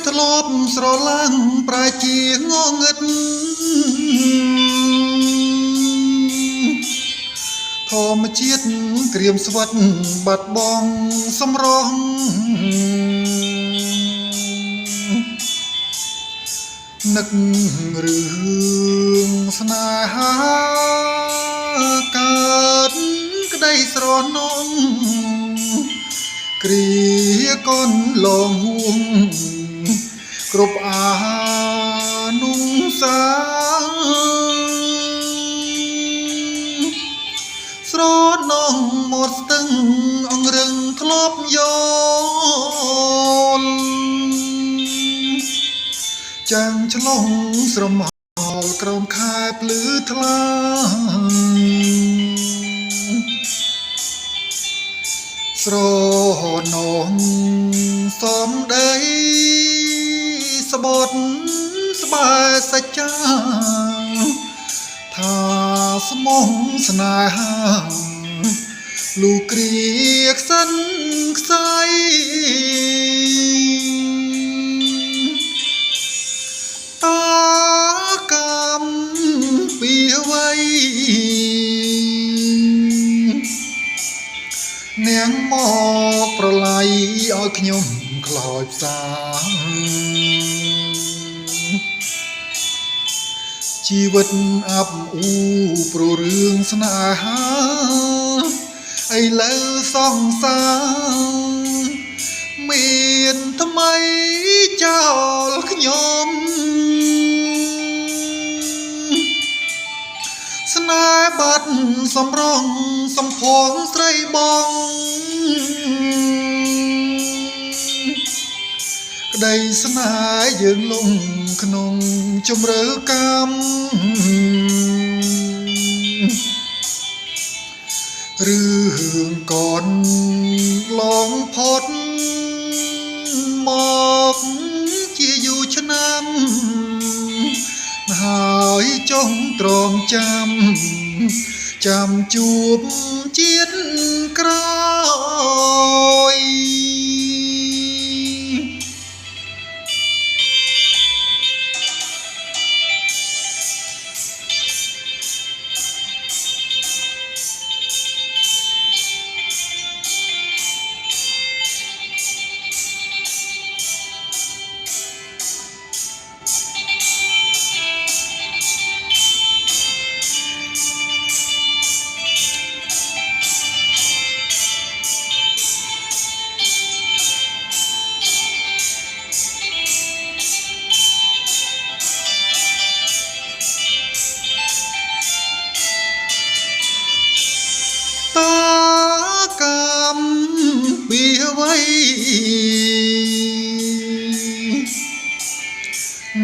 ធ្លាប់ស្រឡាំងប្រាជាងងឹតធម្មជាតិក្រៀមស្វិតបាត់បង់សម្រស់នឹករឿងស្នេហាកើតក្តីស្រណងគ្រាកូនលងហួងគ្រប់អានុសាស្រណងមកស្ទឹងអង្រឹងធ្លាប់យកចាំងឆ្លងស្រមោលក្រោមខែភ្លឺថ្លាស្រណងសំដីស្បត់ស្បែសច្ចាថាស្មងស្នេហាលូគ្រាខ្សិនខ្សៃតាកម្មពីអ្វីនាងមកប្រឡាយឲ្យខ្ញុំខ្លោចផ្សាជីវិតអាប់អ៊ូព្រោះរឿងស្នេហាឥឡូវសង្សារមានថ្មីចោលខ្ញុំស្នេហ៍បាត់សំរងសំភងស្រីបងក្តីស្នេហ៍យើងលងក្នុងជំរឿកម្មរឿងកូនឡងផុតមកជាយូរឆ្នាំហើយចង់ទ្រាំចាំជួបជាតិក្រោយពីអ្វី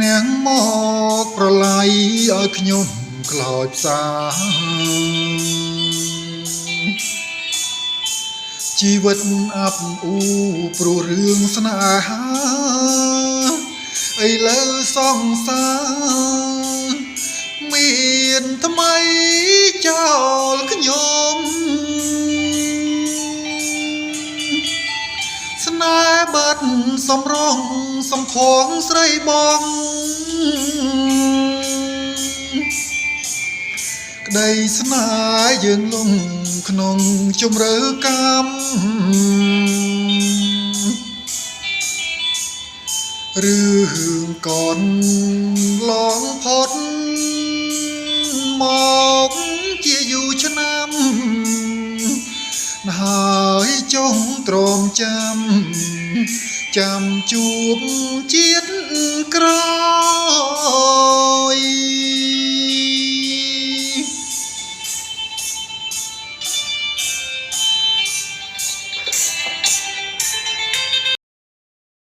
នាងមកប្រឡាយឲ្យខ្ញុំខ្លោចផ្សាជីវិតអាប់អ៊ូព្រោះរឿងស្នេហាឥឡូវសង្សារមានថ្មីចោលខ្ញុំស្នេហ៍បាត់សំរងសំភងស្រីបងក្តីស្នេហ៍យើងលងក្នុងជំរឿកម្មរឿងកូនឡងផុតមកជាយូរឆ្នាំហើយចង់ទ្រាំចាំជួបជាតិក្រោយ